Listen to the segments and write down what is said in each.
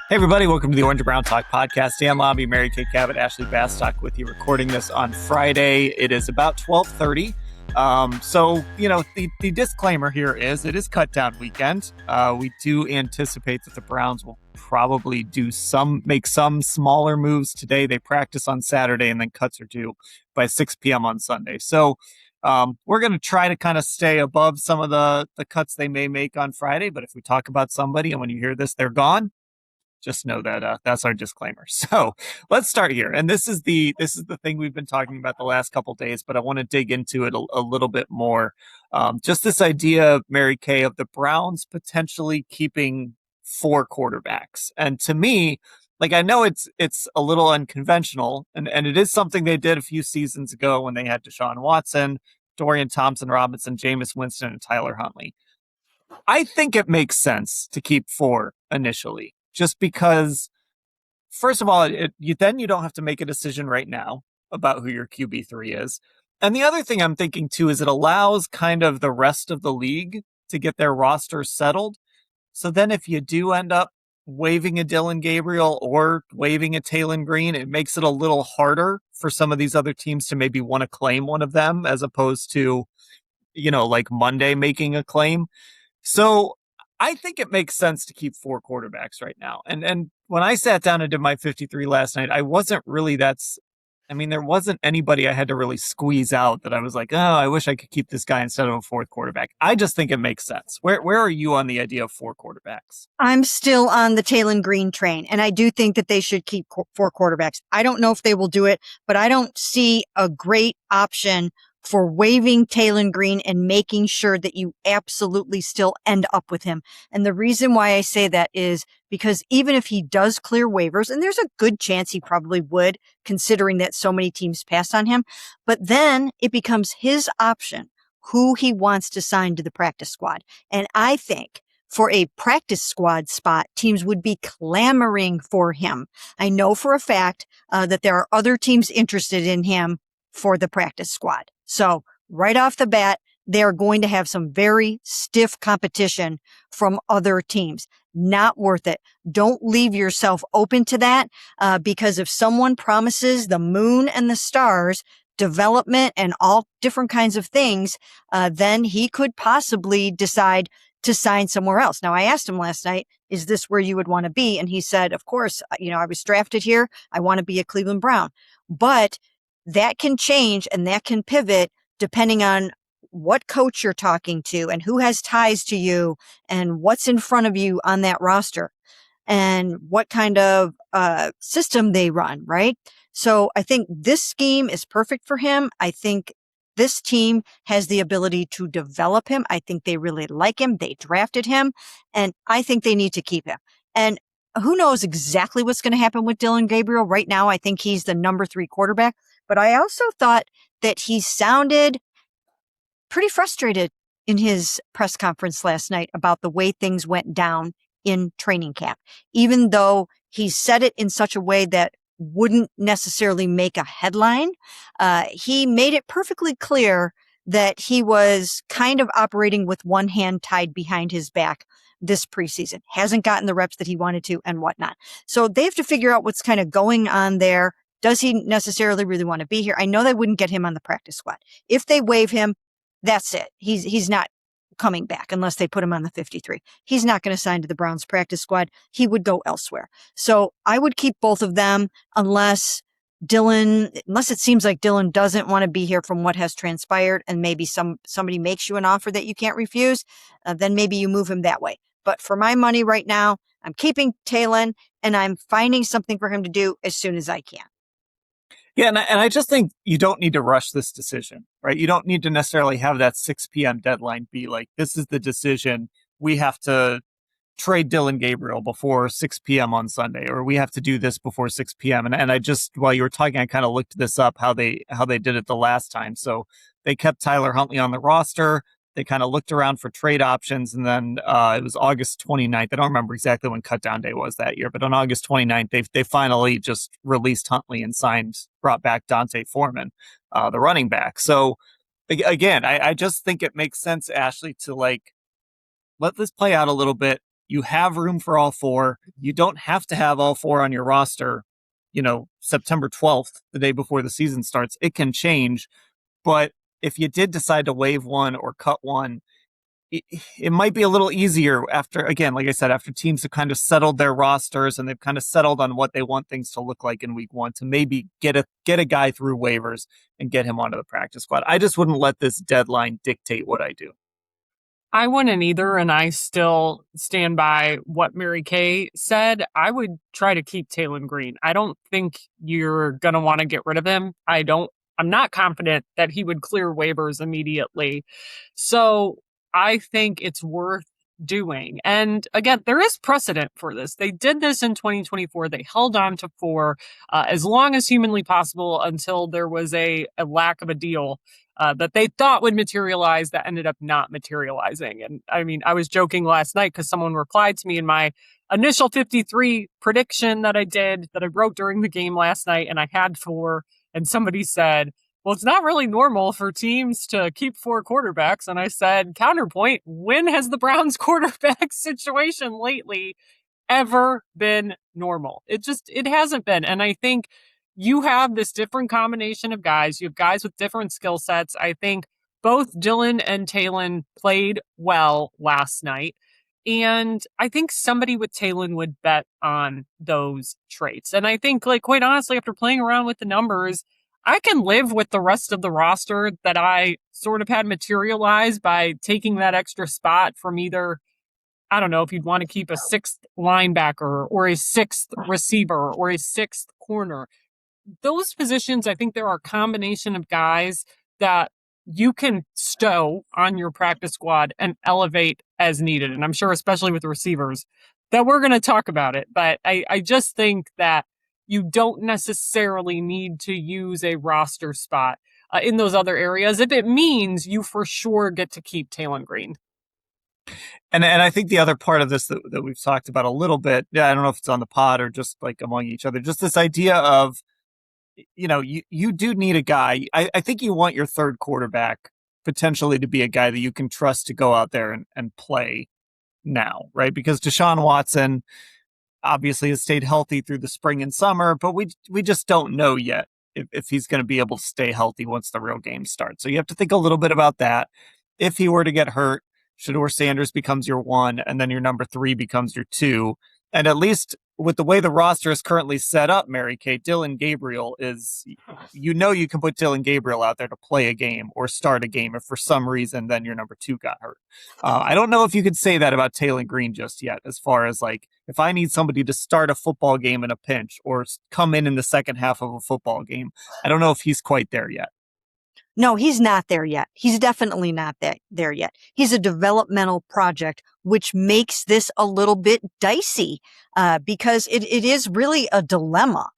Hey, everybody. Welcome to the Orange and Brown Talk podcast. Dan Labbe, Mary Kay Cabot, Ashley Bastock with you, recording this on Friday. It is about 12:30. The disclaimer here is it is cut down weekend. We do anticipate that the Browns will probably make some smaller moves today. They practice on Saturday and then cuts are due by 6 p.m. on Sunday. So we're going to try to kind of stay above some of the cuts they may make on Friday. But if we talk about somebody and when you hear this, they're gone, just know that that's our disclaimer. So let's start here. And this is the thing we've been talking about the last couple of days, but I want to dig into it a little bit more. Just this idea, Mary Kay, of the Browns potentially keeping 4 quarterbacks. And to me, like, I know it's a little unconventional, and it is something they did a few seasons ago when they had Deshaun Watson, Dorian Thompson-Robinson, Jameis Winston, and Tyler Huntley. I think it makes sense to keep 4 initially. Just because, first of all, you don't have to make a decision right now about who your QB3 is. And the other thing I'm thinking, too, is it allows kind of the rest of the league to get their roster settled. So then if you do end up waiving a Dillon Gabriel or waiving a Taylen Green, it makes it a little harder for some of these other teams to maybe want to claim one of them as opposed to, like Monday making a claim. So I think it makes sense to keep 4 quarterbacks right now. And when I sat down and did my 53 last night, I wasn't really there wasn't anybody I had to really squeeze out that I was like, oh, I wish I could keep this guy instead of a 4th quarterback. I just think it makes sense. Where are you on the idea of 4 quarterbacks? I'm still on the Taylen Green train, and I do think that they should keep 4 quarterbacks. I don't know if they will do it, but I don't see a great option for waiving Taylen Green and making sure that you absolutely still end up with him. And the reason why I say that is because even if he does clear waivers, and there's a good chance he probably would, considering that so many teams passed on him, but then it becomes his option who he wants to sign to the practice squad. And I think for a practice squad spot, teams would be clamoring for him. I know for a fact that there are other teams interested in him for the practice squad. So right off the bat, they're going to have some very stiff competition from other teams. Not worth it. Don't leave yourself open to that because if someone promises the moon and the stars, development and all different kinds of things, then he could possibly decide to sign somewhere else. Now, I asked him last night, is this where you would want to be? And he said, of course, I was drafted here. I want to be a Cleveland Brown. But that can change and that can pivot depending on what coach you're talking to and who has ties to you and what's in front of you on that roster and what kind of system they run, right? So I think this scheme is perfect for him. I think this team has the ability to develop him. I think they really like him. They drafted him, and I think they need to keep him. And who knows exactly what's going to happen with Dillon Gabriel. Right now, I think he's the number 3 quarterback. But I also thought that he sounded pretty frustrated in his press conference last night about the way things went down in training camp, even though he said it in such a way that wouldn't necessarily make a headline. He made it perfectly clear that he was kind of operating with one hand tied behind his back this preseason, hasn't gotten the reps that he wanted to and whatnot. So they have to figure out what's kind of going on there. Does he necessarily really want to be here? I know they wouldn't get him on the practice squad. If they waive him, that's it. He's not coming back unless they put him on the 53. He's not going to sign to the Browns practice squad. He would go elsewhere. So I would keep both of them unless it seems like Dillon doesn't want to be here from what has transpired and maybe somebody makes you an offer that you can't refuse, then maybe you move him that way. But for my money right now, I'm keeping Taylen and I'm finding something for him to do as soon as I can. Yeah, and I just think you don't need to rush this decision, right? You don't need to necessarily have that 6 p.m. deadline be like, this is the decision. We have to trade Dillon Gabriel before 6 p.m. on Sunday, or we have to do this before 6 p.m. And I just, while you were talking, I kind of looked this up, how they did it the last time. So they kept Tyler Huntley on the roster. They kind of looked around for trade options, and then it was August 29th. I don't remember exactly when cutdown day was that year, but on August 29th, they finally just released Huntley and brought back Dante Foreman, the running back. So again, I just think it makes sense, Ashley, to let this play out a little bit. You have room for all four. You don't have to have all four on your roster, September 12th, the day before the season starts. It can change. But if you did decide to waive one or cut one, it might be a little easier after, again, like I said, after teams have kind of settled their rosters and they've kind of settled on what they want things to look like in week one, to maybe get a guy through waivers and get him onto the practice squad. I just wouldn't let this deadline dictate what I do. I wouldn't either, and I still stand by what Mary Kay said. I would try to keep Taylen Green. I don't think you're going to want to get rid of him. I'm not confident that he would clear waivers immediately. So I think it's worth doing. And again, there is precedent for this. They did this in 2024. They held on to four as long as humanly possible until there was a lack of a deal that they thought would materialize that ended up not materializing. And I mean, I was joking last night because someone replied to me in my initial 53 prediction that I wrote during the game last night, and I had four, and somebody said, well, it's not really normal for teams to keep four quarterbacks. And I said, counterpoint, when has the Browns quarterback situation lately ever been normal? It hasn't been. And I think you have this different combination of guys. You have guys with different skill sets. I think both Dillon and Taylen played well last night. And I think somebody with Taylen would bet on those traits. And I think, quite honestly, after playing around with the numbers, I can live with the rest of the roster that I sort of had materialize by taking that extra spot from either, I don't know, if you'd want to keep a sixth linebacker or a sixth receiver or a sixth corner. Those positions, I think there are a combination of guys that you can stow on your practice squad and elevate as needed. And I'm sure, especially with the receivers, that we're going to talk about it. But I just think that you don't necessarily need to use a roster spot in those other areas if it means you for sure get to keep Taylen Green. And I think the other part of this that we've talked about a little bit, I don't know if it's on the pod or just like among each other, just this idea of, you do need a guy. I think you want your third quarterback potentially to be a guy that you can trust to go out there and play now, right? Because Deshaun Watson obviously has stayed healthy through the spring and summer, but we just don't know yet if he's going to be able to stay healthy once the real game starts. So you have to think a little bit about that. If he were to get hurt, Shedeur Sanders becomes your one, and then your number three becomes your two. And at least with the way the roster is currently set up, Mary Kay, Dillon Gabriel is, you can put Dillon Gabriel out there to play a game or start a game if for some reason then your number two got hurt. I don't know if you could say that about Taylen Green just yet, as far as if I need somebody to start a football game in a pinch or come in the second half of a football game. I don't know if he's quite there yet. No, he's not there yet. He's definitely not there yet. He's a developmental project, which makes this a little bit dicey because it is really a dilemma.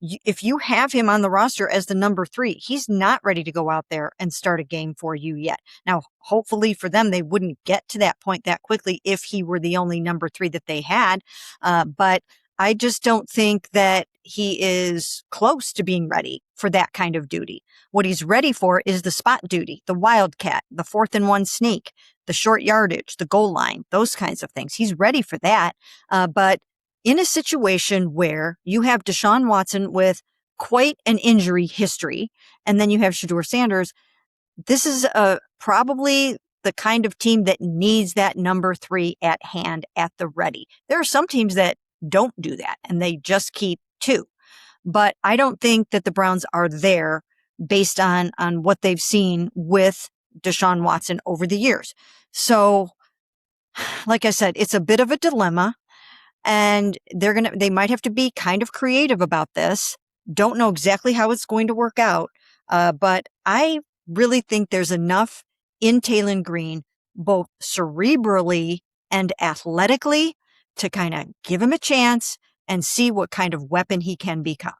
If you have him on the roster as the number three, he's not ready to go out there and start a game for you yet. Now, hopefully for them, they wouldn't get to that point that quickly if he were the only number three that they had. But I just don't think that he is close to being ready for that kind of duty. What he's ready for is the spot duty, the wildcat, the 4th and 1 sneak, the short yardage, the goal line, those kinds of things. He's ready for that. But in a situation where you have Deshaun Watson with quite an injury history, and then you have Shedeur Sanders, this is probably the kind of team that needs that number three at hand at the ready. There are some teams that don't do that, and they just keep two. But I don't think that the Browns are there based on what they've seen with Deshaun Watson over the years. So, like I said, it's a bit of a dilemma, and they might have to be kind of creative about this. Don't know exactly how it's going to work out, but I really think there's enough in Taylen Green, both cerebrally and athletically, to kind of give him a chance and see what kind of weapon he can become.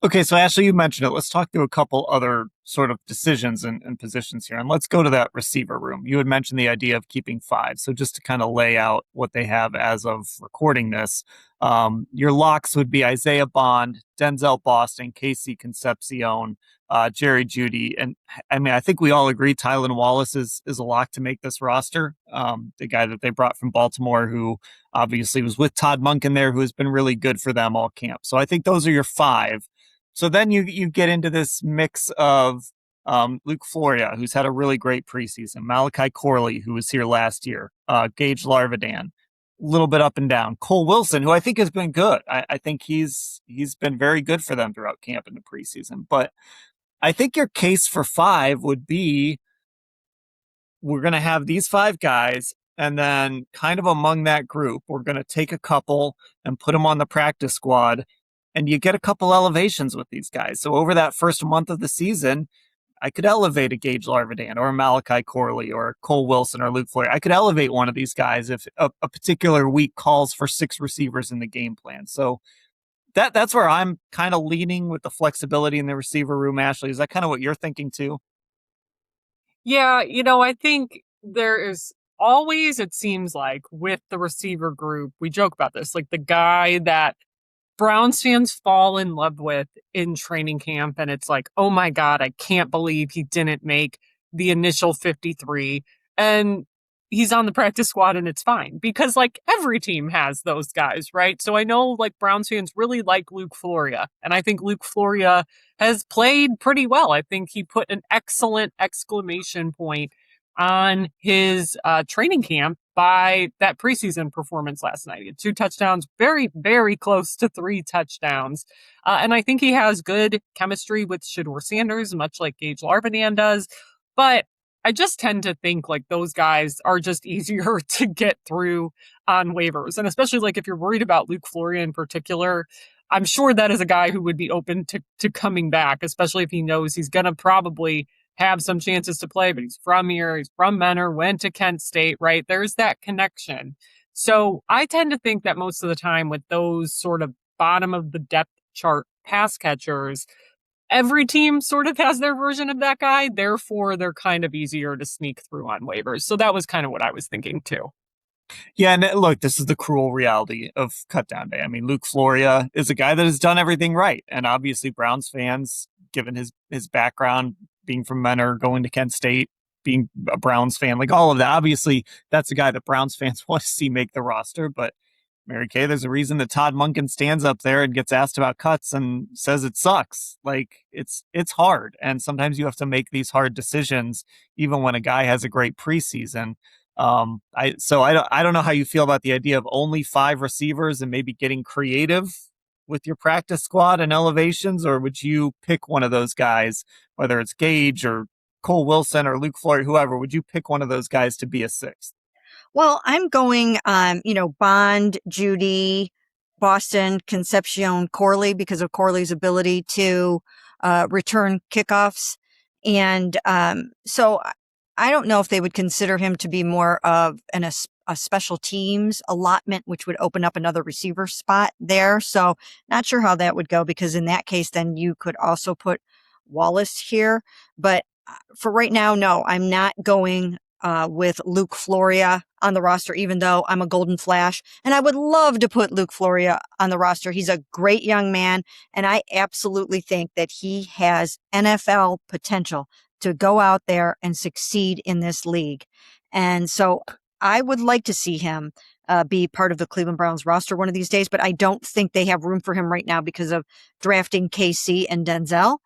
Okay, so Ashley, you mentioned it. Let's talk through a couple other sort of decisions and positions here. And let's go to that receiver room. You had mentioned the idea of keeping five. So just to kind of lay out what they have as of recording this, Your locks would be Isaiah Bond, Denzel Boston, Casey Concepcion, Jerry Jeudy. And I mean, I think we all agree Tylan Wallace is a lock to make this roster. The guy that they brought from Baltimore, who obviously was with Todd Monken there, who has been really good for them all camp. So I think those are your five. So then you get into this mix of Luke Floria, who's had a really great preseason, Malachi Corley, who was here last year, Gage Larvidan, a little bit up and down. Cole Wilson, who I think has been good. I think he's been very good for them throughout camp in the preseason. But I think your case for five would be we're going to have these five guys, and then kind of among that group, we're going to take a couple and put them on the practice squad, and you get a couple elevations with these guys. So over that first month of the season, I could elevate a Gage Larvidan or a Malachi Corley or Cole Wilson or Luke Floyd. I could elevate one of these guys if a particular week calls for 6 receivers in the game plan. So that's where I'm kind of leaning with the flexibility in the receiver room, Ashley. Is that kind of what you're thinking too? Yeah, I think there is always, it seems like, with the receiver group, we joke about this, like the guy that Browns fans fall in love with in training camp. And it's like, oh my God, I can't believe he didn't make the initial 53. And he's on the practice squad and it's fine because like every team has those guys, right? So I know like Browns fans really like Luke Floria. And I think Luke Floria has played pretty well. I think he put an excellent exclamation point on his training camp by that preseason performance last night. He had 2 touchdowns, very, very close to 3 touchdowns. And I think he has good chemistry with Shedeur Sanders, much like Gage Larvidan does. But I just tend to think like those guys are just easier to get through on waivers. And especially like if you're worried about Luke Floria in particular, I'm sure that is a guy who would be open to coming back, especially if he knows he's going to probably have some chances to play, but he's from here, he's from Menor, went to Kent State, right? There's that connection. So I tend to think that most of the time with those sort of bottom of the depth chart pass catchers, every team sort of has their version of that guy. Therefore, they're kind of easier to sneak through on waivers. So that was kind of what I was thinking too. Yeah, and look, this is the cruel reality of cutdown day. I mean, Luke Floria is a guy that has done everything right. And obviously Browns fans, given his background, being from Menor, going to Kent State, being a Browns fan, like all of that, obviously that's a guy that Browns fans want to see make the roster. But Mary Kay, there's a reason that Todd Monken stands up there and gets asked about cuts and says it sucks. Like it's hard. And sometimes you have to make these hard decisions, even when a guy has a great preseason. I don't know how you feel about the idea of only 5 receivers and maybe getting creative with your practice squad and elevations, or would you pick one of those guys, whether it's Gage or Cole Wilson or Luke Floyd, whoever, would you pick one of those guys to be a 6th? Well, I'm going, Bond, Jeudy, Boston, Concepcion, Corley, because of Corley's ability to return kickoffs. And so I don't know if they would consider him to be more of a special teams allotment, which would open up another receiver spot there. So not sure how that would go, because in that case, then you could also put Wallace here. But for right now, no, I'm not going with Luke Floria on the roster, even though I'm a Golden Flash. And I would love to put Luke Floria on the roster. He's a great young man, and I absolutely think that he has NFL potential to go out there and succeed in this league. And so I would like to see him be part of the Cleveland Browns roster one of these days, but I don't think they have room for him right now because of drafting KC and Denzel.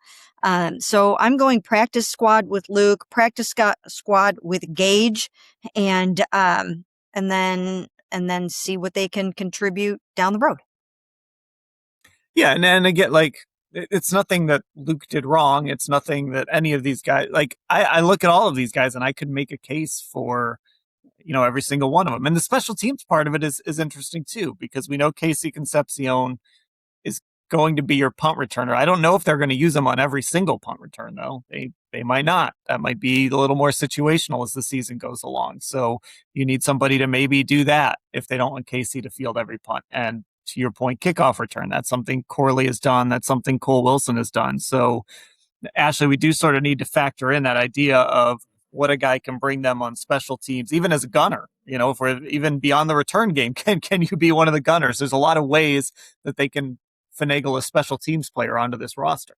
So I'm going practice squad with Luke, practice squad with Gage, and then see what they can contribute down the road. Yeah, and again, like it's nothing that Luke did wrong. It's nothing that any of these guys, like I look at all of these guys and I could make a case for, every single one of them. And the special teams part of it is interesting too, because we know Casey Concepcion is going to be your punt returner. I don't know if they're going to use him on every single punt return though. They might not. That might be a little more situational as the season goes along. So you need somebody to maybe do that if they don't want Casey to field every punt. And to your point, kickoff return, that's something Corley has done. That's something Cole Wilson has done. So Ashley, we do sort of need to factor in that idea of what a guy can bring them on special teams, even as a gunner. if we're even beyond the return game, can you be one of the gunners? There's a lot of ways that they can finagle a special teams player onto this roster.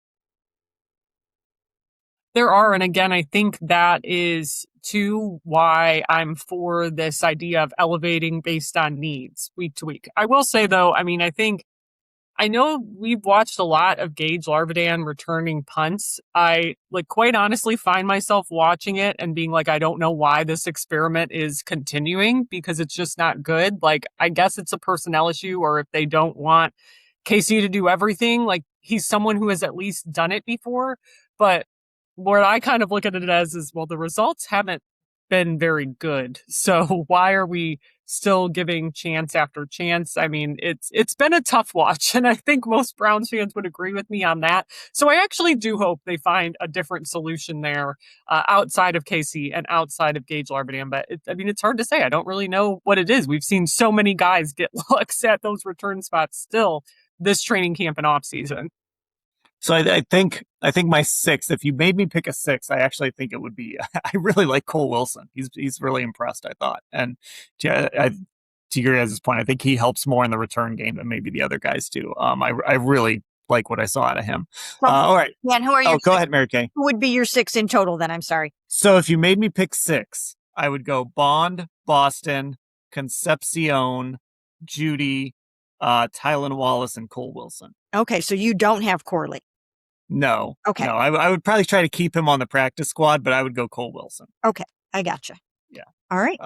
There are. And again, I think that is too why I'm for this idea of elevating based on needs week to week. I will say, though, I know we've watched a lot of Gage Larvidan returning punts. I quite honestly find myself watching it and being like, I don't know why this experiment is continuing because it's just not good. I guess it's a personnel issue, or if they don't want KC to do everything, he's someone who has at least done it before. But what I kind of look at it as is, well, the results haven't been very good. So why are we still giving chance after chance? I mean, it's been a tough watch, and I think most Browns fans would agree with me on that. So I actually do hope they find a different solution there outside of KC and outside of Gage Larvidan. But it's hard to say. I don't really know what it is. We've seen so many guys get looks at those return spots still this training camp and off season. So I think my sixth, if you made me pick a sixth, I actually think it would be, I really like Cole Wilson. He's really impressed, I thought. And to your guys' point, I think he helps more in the return game than maybe the other guys do. I really like what I saw out of him. All right. Yeah, and who are you? Go ahead, Mary Kay. Who would be your six in total then? I'm sorry. So if you made me pick six, I would go Bond, Boston, Concepcion, Judy, Taylen Wallace, and Cole Wilson. Okay, so you don't have Corley. No. Okay. No, I would probably try to keep him on the practice squad, but I would go Cole Wilson. Okay, I gotcha. Yeah. All right.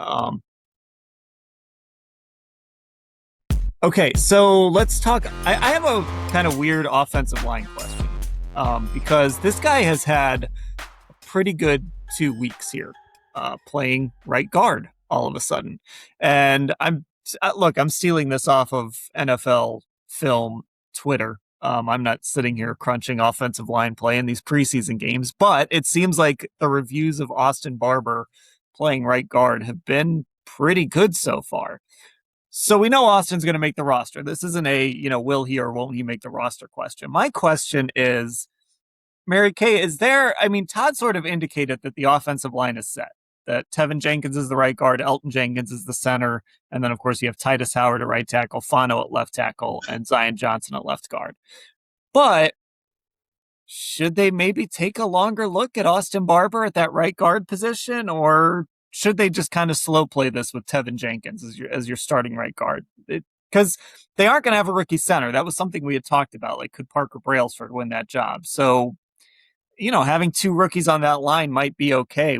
Okay, so let's talk. I have a kind of weird offensive line question because this guy has had a pretty good 2 weeks here playing right guard all of a sudden. And I'm stealing this off of NFL Film Twitter. I'm not sitting here crunching offensive line play in these preseason games, but it seems like the reviews of Austin Barber playing right guard have been pretty good so far. So we know Austin's going to make the roster. This isn't a, will he or won't he make the roster question. My question is, Mary Kay, Todd sort of indicated that the offensive line is set, that Tevin Jenkins is the right guard, Elton Jenkins is the center, and then, of course, you have Titus Howard at right tackle, Fano at left tackle, and Zion Johnson at left guard. But should they maybe take a longer look at Austin Barber at that right guard position, or should they just kind of slow play this with Tevin Jenkins as your starting right guard? Because they aren't going to have a rookie center. That was something we had talked about. Could Parker Brailsford win that job? So, having two rookies on that line might be okay.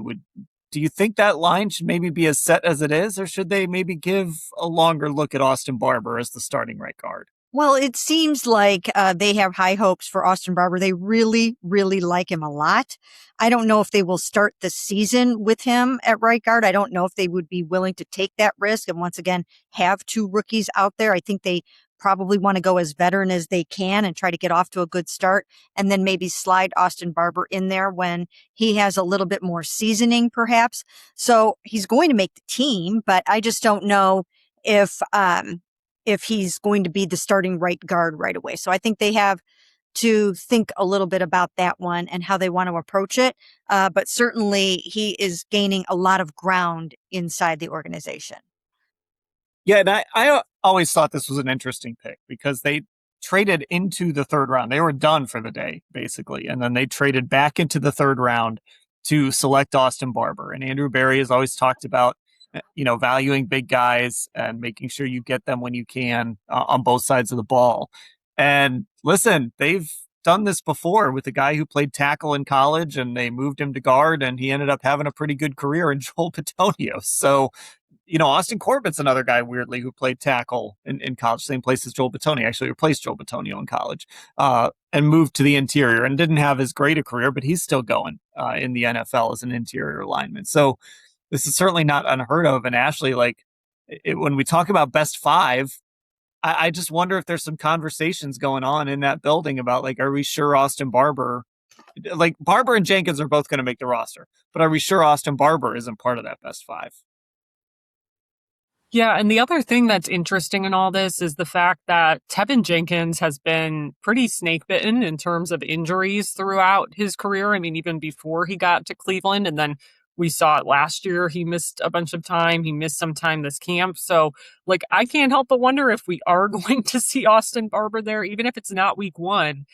Do you think that line should maybe be as set as it is, or should they maybe give a longer look at Austin Barber as the starting right guard? Well, it seems like they have high hopes for Austin Barber. They really, really like him a lot. I don't know if they will start the season with him at right guard. I don't know if they would be willing to take that risk and once again have two rookies out there. I think they probably want to go as veteran as they can and try to get off to a good start and then maybe slide Austin Barber in there when he has a little bit more seasoning perhaps. So he's going to make the team, but I just don't know if he's going to be the starting right guard right away. So I think they have to think a little bit about that one and how they want to approach it. But certainly he is gaining a lot of ground inside the organization. Yeah, and I always thought this was an interesting pick because they traded into the third round. They were done for the day, basically. And then they traded back into the third round to select Austin Barber. And Andrew Berry has always talked about, valuing big guys and making sure you get them when you can on both sides of the ball. And listen, they've done this before with a guy who played tackle in college and they moved him to guard and he ended up having a pretty good career in Joel Bitonio. So, Austin Corbett's another guy, weirdly, who played tackle in college, same place as Joel Bitonio, actually replaced Joel Bitonio in college, and moved to the interior and didn't have as great a career, but he's still going in the NFL as an interior lineman. So this is certainly not unheard of. And Ashley, when we talk about best five, I just wonder if there's some conversations going on in that building about, are we sure Austin Barber, Barber and Jenkins are both going to make the roster, but are we sure Austin Barber isn't part of that best five? Yeah, and the other thing that's interesting in all this is the fact that Tevin Jenkins has been pretty snake bitten in terms of injuries throughout his career. I mean, even before he got to Cleveland, and then We saw it last year. He missed a bunch of time. He missed some time this camp. So, like, I can't help but wonder if we are going to see Austin Barber there, even if it's not week one,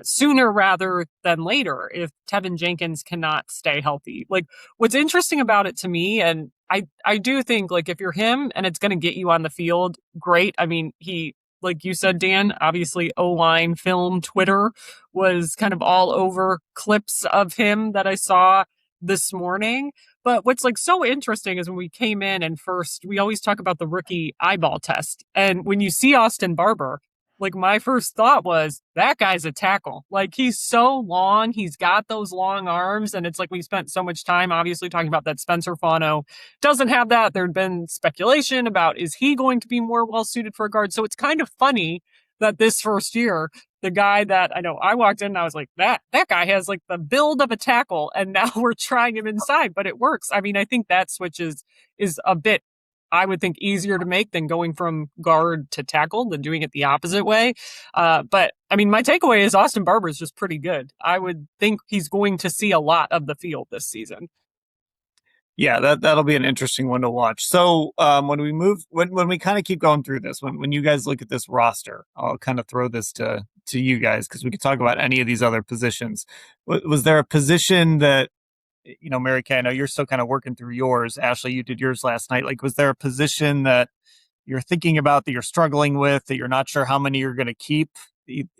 sooner rather than later, if Tevin Jenkins cannot stay healthy. Like, what's interesting about it to me, and I do think, like, if you're him and it's going to get you on the field, great. I mean, he, like you said, Dan, obviously O-line film Twitter was kind of all over clips of him that I saw this morning. But what's like so interesting is when we came in and first, we always talk about the rookie eyeball test. And when you see Austin Barber, like my first thought was that guy's a tackle. Like he's so long, he's got those long arms. And it's like we spent so much time obviously talking about that Spencer Fano doesn't have that. There'd been speculation about is he going to be more well suited for a guard? So it's kind of funny that this first year, the guy that I know I walked in and I was like, that guy has like the build of a tackle, and now we're trying him inside, but it works. I mean, I think that switch is a bit, I would think, easier to make than going from guard to tackle than doing it the opposite way. But I mean, my takeaway is Austin Barber is just pretty good. I would think he's going to see a lot of the field this season. Yeah, that'll be an interesting one to watch. So when we move, when we kind of keep going through this, when you guys look at this roster, I'll kind of throw this to you guys because we could talk about any of these other positions. Was there a position that, you know, Mary Kay, I know you're still kind of working through yours. Ashley, you did yours last night. Like, was there a position that you're thinking about that you're struggling with, that you're not sure how many you're going to keep?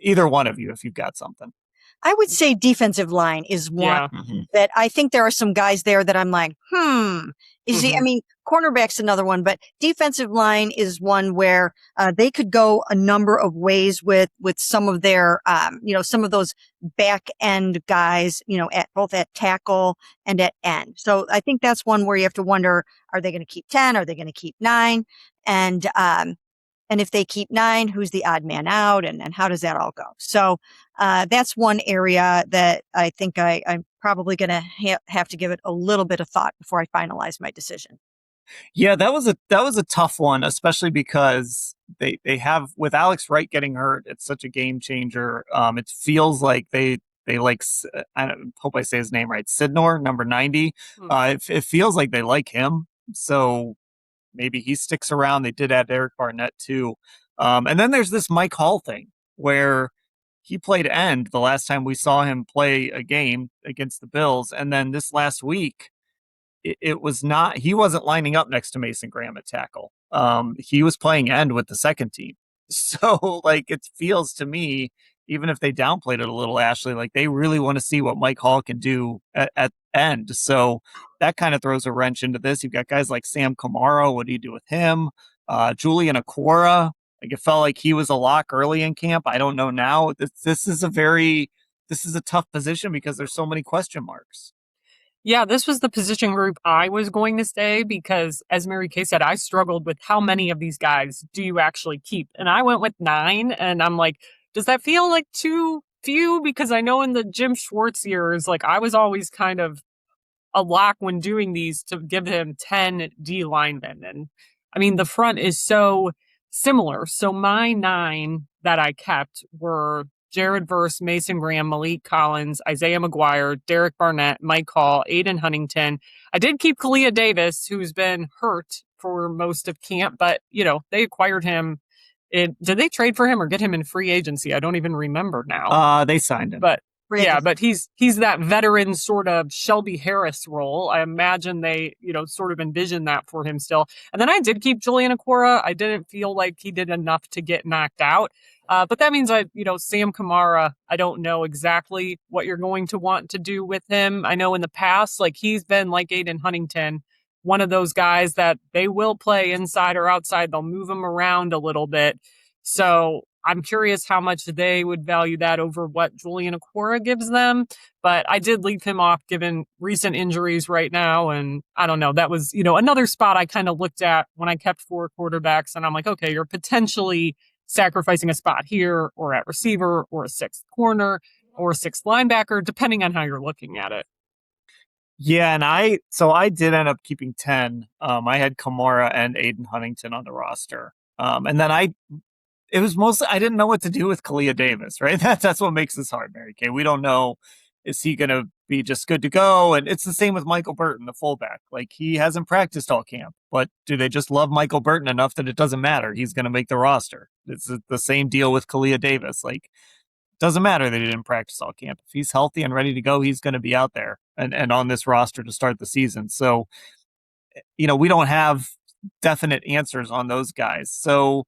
Either one of you, if you've got something. I would say defensive line is one that I think there are some guys there that I'm like, is he, I mean, cornerback's another one, but defensive line is one where they could go a number of ways with some of their, some of those back end guys, both at tackle and at end. So I think that's one where you have to wonder, are they going to keep 10? Are they going to keep 9? And if they keep 9, who's the odd man out, and how does that all go? So that's one area that I think I'm probably going to have to give it a little bit of thought before I finalize my decision. Yeah, that was a tough one, especially because they have, with Alex Wright getting hurt, it's such a game changer. It feels like they like, I hope I say his name right, Sidnor, number 90. It feels like they like him, so maybe he sticks around. They did add Eric Barnett too. And then there's this Mike Hall thing where he played end the last time we saw him play a game against the Bills. And then this last week, it was not, he wasn't lining up next to Mason Graham at tackle. He was playing end with the second team. So like, it feels to me, even if they downplayed it a little, Ashley, like they really want to see what Mike Hall can do at end. So that kind of throws a wrench into this. You've got guys like Sam Kamara. What do you do with him? Julian Okwara. Like it felt like he was a lock early in camp. I don't know now. This is a tough position because there's so many question marks. Yeah, this was the position group I was going to say because, as Mary Kay said, I struggled with how many of these guys do you actually keep? And I went with 9, and I'm like, does that feel like too few? Because I know in the Jim Schwartz years, like I was always kind of a lock when doing these to give him 10 D linemen. And I mean, the front is so similar. So my 9 that I kept were Jared Verse, Mason Graham, Malik Collins, Isaiah McGuire, Derek Barnett, Mike Hall, Aiden Huntington. I did keep Kalia Davis, who's been hurt for most of camp, but they acquired him. Did they trade for him or get him in free agency? I don't even remember now. They signed him. But yeah, but he's that veteran sort of Shelby Harris role. I imagine they, sort of envision that for him still. And then I did keep Julian Okwara. I didn't feel like he did enough to get knocked out. But that means Sam Kamara, I don't know exactly what you're going to want to do with him. I know in the past, like he's been like Aiden Huntington, one of those guys that they will play inside or outside. They'll move him around a little bit. So I'm curious how much they would value that over what Julian Okwara gives them. But I did leave him off given recent injuries right now. And I don't know, that was, another spot I kind of looked at when I kept 4 quarterbacks. And I'm like, okay, you're potentially sacrificing a spot here or at receiver or a 6th corner or a 6th linebacker, depending on how you're looking at it. Yeah, and I did end up keeping 10. I had Kamara and Aiden Huntington on the roster. And then it was mostly, I didn't know what to do with Kalia Davis, right? That's what makes this hard, Mary Kay. We don't know, is he going to be just good to go. And it's the same with Michael Burton, the fullback. Like, he hasn't practiced all camp, but do they just love Michael Burton enough that it doesn't matter? He's going to make the roster. It's the same deal with Kalia Davis. Like, doesn't matter that he didn't practice all camp. If he's healthy and ready to go, he's going to be out there and on this roster to start the season. So, we don't have definite answers on those guys. So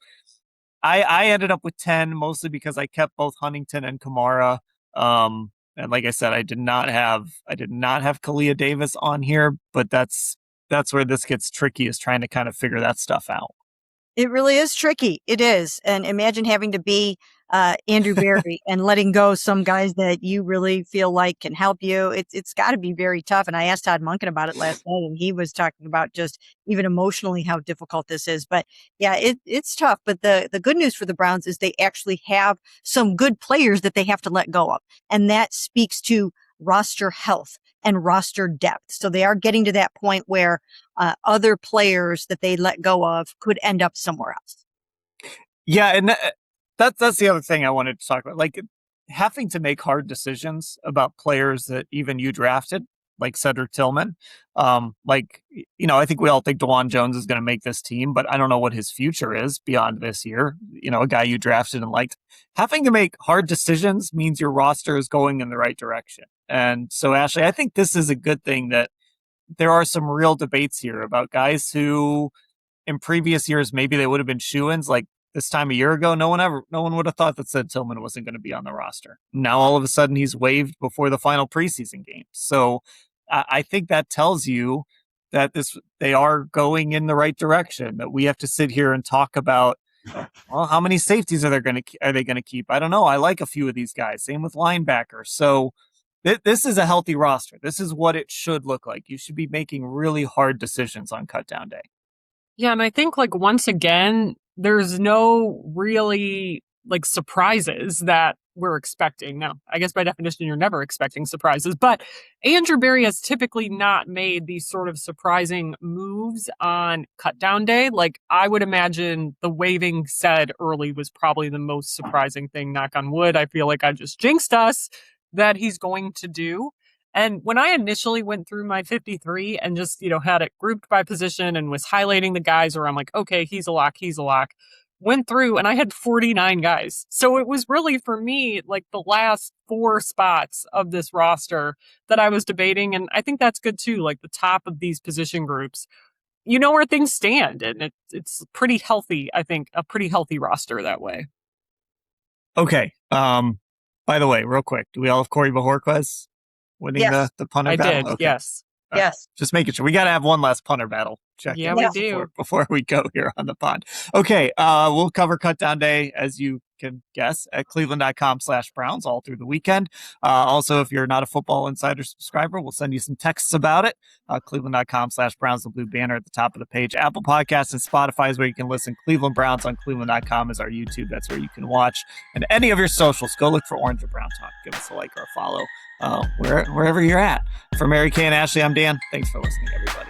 I ended up with 10, mostly because I kept both Huntington and Kamara. And like I said, I did not have Kalia Davis on here, but that's where this gets tricky, is trying to kind of figure that stuff out. It really is tricky. It is. And imagine having to be Andrew Berry and letting go some guys that you really feel like can help you. It's got to be very tough. And I asked Todd Monken about it last night, and he was talking about just even emotionally how difficult this is. But yeah, it's tough. But the good news for the Browns is they actually have some good players that they have to let go of. And that speaks to roster health and roster depth. So they are getting to that point where other players that they let go of could end up somewhere else. Yeah, and that's the other thing I wanted to talk about. Like, having to make hard decisions about players that even you drafted, like Cedric Tillman. I think we all think DeJuan Jones is going to make this team, but I don't know what his future is beyond this year. A guy you drafted and liked. Having to make hard decisions means your roster is going in the right direction. And so, Ashley, I think this is a good thing that there are some real debates here about guys who in previous years, maybe they would have been shoo-ins. Like, this time a year ago, no one would have thought that Ced Tillman wasn't going to be on the roster. Now, all of a sudden, he's waived before the final preseason game. So I think that tells you that they are going in the right direction, that we have to sit here and talk about, well, how many safeties are they going to keep? I don't know. I like a few of these guys. Same with linebackers. So this is a healthy roster. This is what it should look like. You should be making really hard decisions on cutdown day. Yeah, and I think, like, once again, there's no really, like, surprises that we're expecting. Now, I guess by definition, you're never expecting surprises, but Andrew Berry has typically not made these sort of surprising moves on cutdown day. Like, I would imagine the waiving Ced early was probably the most surprising thing, knock on wood. I feel like I just jinxed us that he's going to do. And when I initially went through my 53 and just, had it grouped by position and was highlighting the guys where I'm like, okay, he's a lock, went through and I had 49 guys. So it was really, for me, like the last 4 spots of this roster that I was debating. And I think that's good too. Like, the top of these position groups, where things stand. And it's pretty healthy, I think, a pretty healthy roster that way. Okay. By the way, real quick, do we all have Corey Bajorquez winning the punter battle? I did, okay. yes. Yes. Just making sure. We got to have one last punter battle. Check yeah, we do. Before we go here on the pod. Okay, we'll cover cutdown day, as you can guess, at cleveland.com/Browns all through the weekend. Also, if you're not a Football Insider subscriber, we'll send you some texts about it. Cleveland.com/Browns, the blue banner at the top of the page. Apple Podcasts and Spotify is where you can listen. Cleveland Browns on cleveland.com is our YouTube. That's where you can watch. And any of your socials, go look for Orange or Brown Talk. Give us a like or a follow wherever you're at. For Mary Kay and Ashley, I'm Dan. Thanks for listening, everybody.